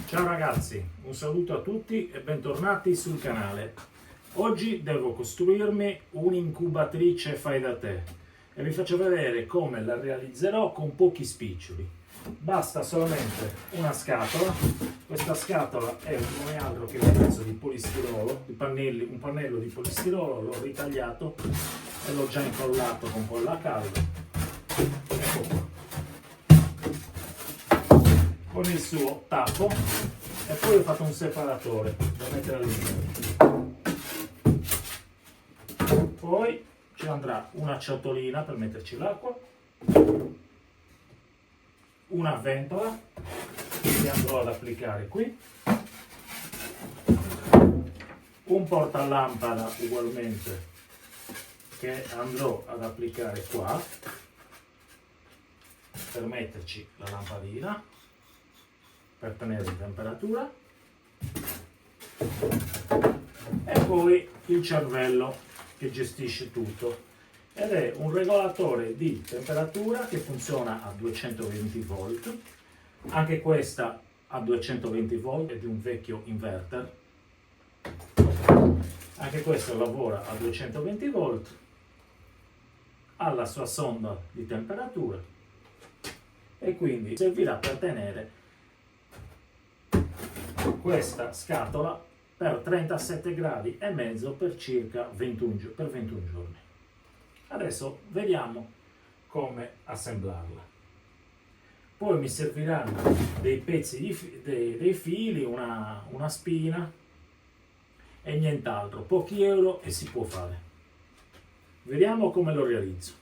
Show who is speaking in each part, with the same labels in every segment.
Speaker 1: Ciao ragazzi, un saluto a tutti e bentornati sul canale. Oggi devo costruirmi un'incubatrice fai da te e vi faccio vedere come la realizzerò con pochi spiccioli. Basta solamente una scatola. Questa scatola non è altro che un pezzo di polistirolo, un pannello di polistirolo, l'ho ritagliato e l'ho già incollato con colla calda. Ecco qua. Con il suo tappo e poi ho fatto un separatore da mettere all'interno. Poi ci andrà una ciotolina per metterci l'acqua, una ventola che andrò ad applicare qui, un portalampada ugualmente che andrò ad applicare qua per metterci la lampadina per tenere in temperatura, e poi il cervello che gestisce tutto, ed è un regolatore di temperatura che funziona a 220 volt. Anche questa a 220 volt, è di un vecchio inverter. Anche questo lavora a 220 volt, ha la sua sonda di temperatura e quindi servirà per tenere questa scatola per 37 gradi e mezzo per circa 21 giorni. Adesso vediamo come assemblarla. Poi mi serviranno dei pezzi dei fili, una spina e nient'altro, pochi euro e si può fare. Vediamo come lo realizzo.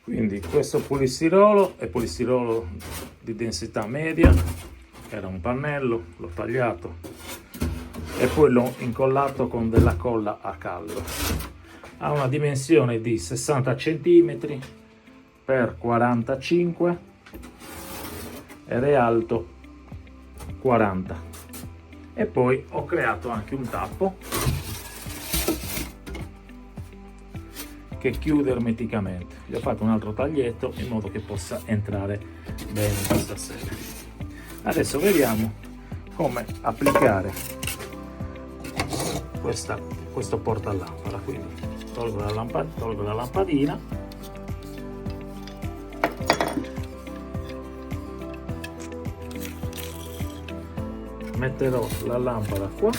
Speaker 1: Quindi questo polistirolo è polistirolo di densità media, era un pannello, l'ho tagliato e poi l'ho incollato con della colla a caldo. Ha una dimensione di 60 cm per 45 ed è alto 40. E poi ho creato anche un tappo che chiude ermeticamente. Gli ho fatto un altro taglietto in modo che possa entrare bene in questa sede. Adesso vediamo come applicare questo portalampada. Quindi tolgo la lampadina, metterò la lampada qua,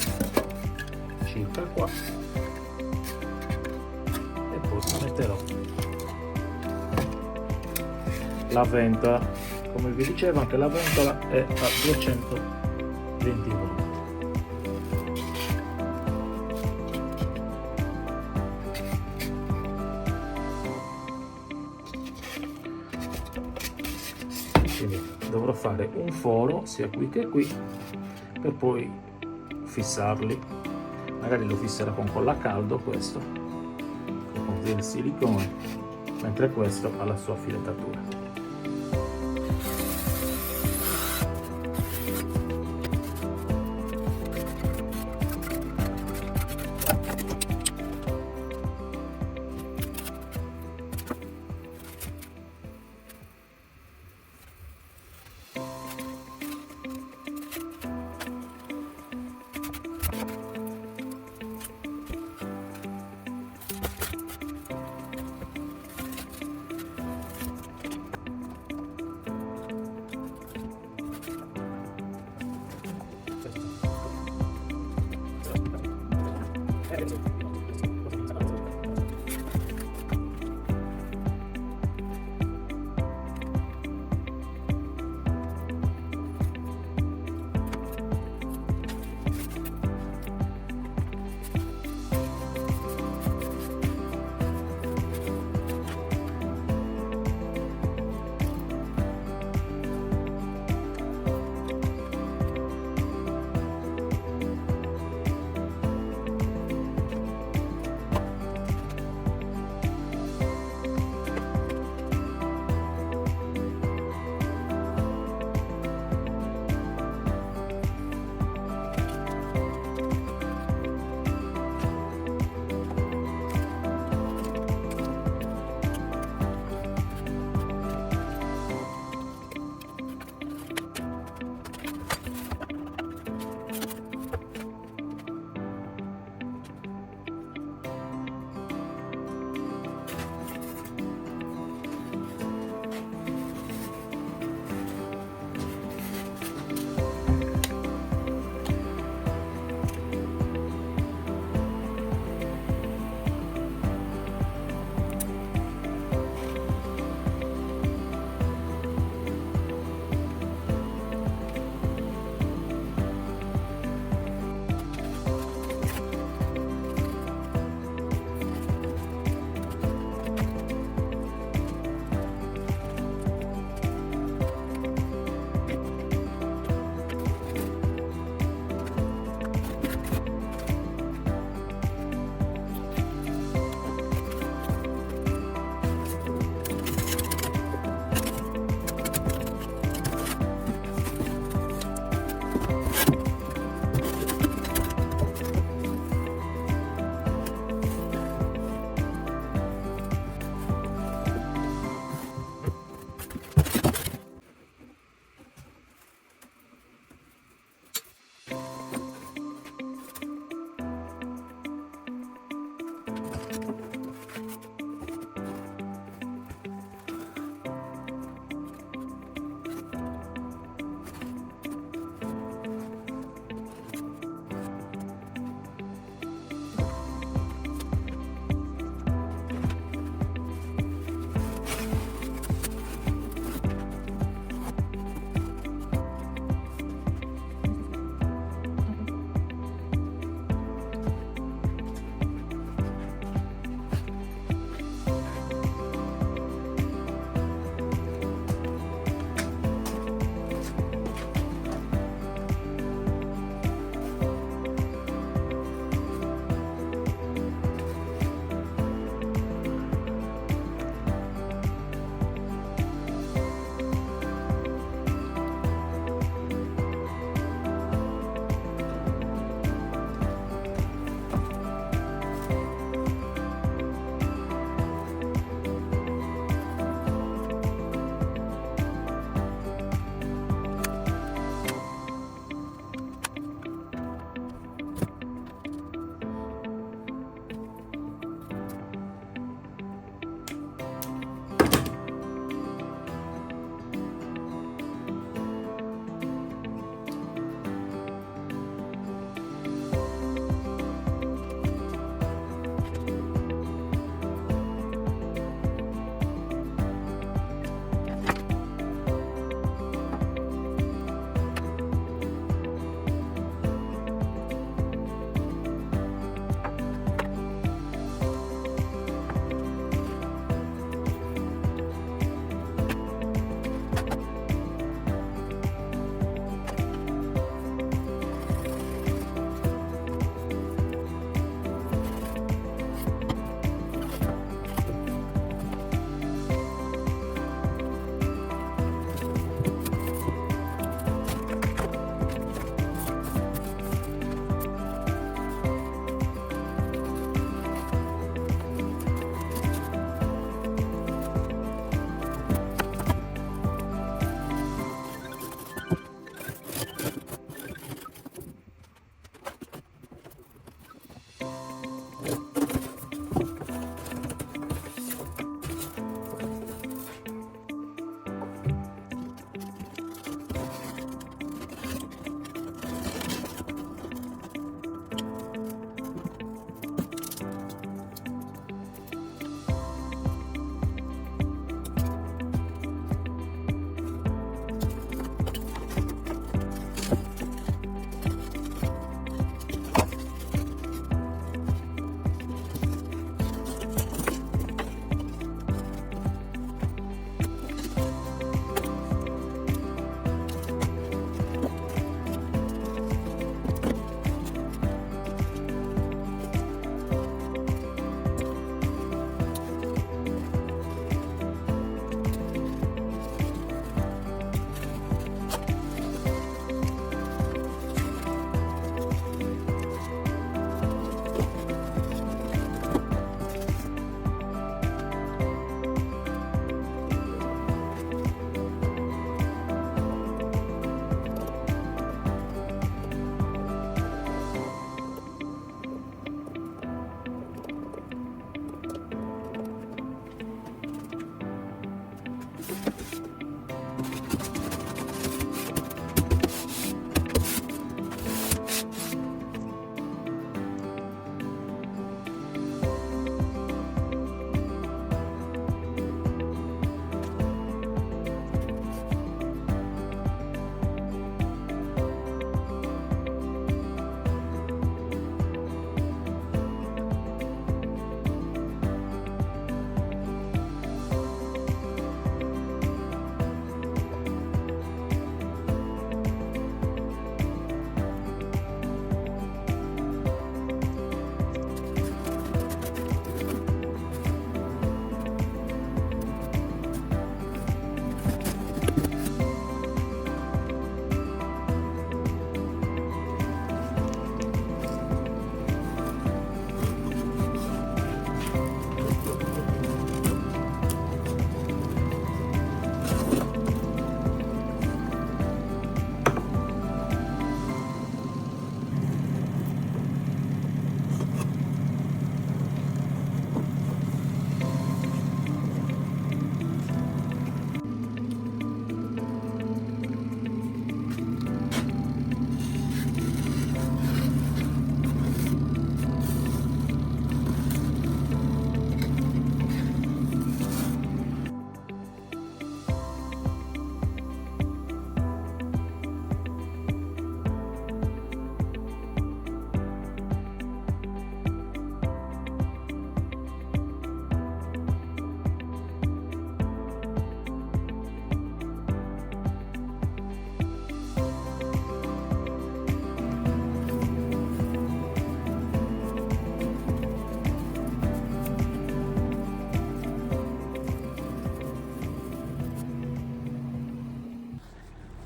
Speaker 1: circa qua, metterò la ventola. Come vi dicevo, anche la ventola è a 220 volt. Quindi dovrò fare un foro sia qui che qui per poi fissarli. Magari lo fisserò con colla a caldo questo, del silicone, mentre questo ha la sua filettatura.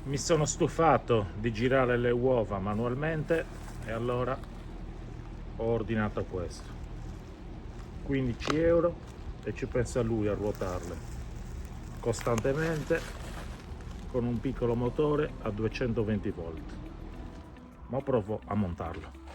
Speaker 1: Mi sono stufato di girare le uova manualmente e allora ho ordinato questo. 15 euro e ci pensa lui a ruotarle costantemente con un piccolo motore a 220 volt. Ma provo a montarlo.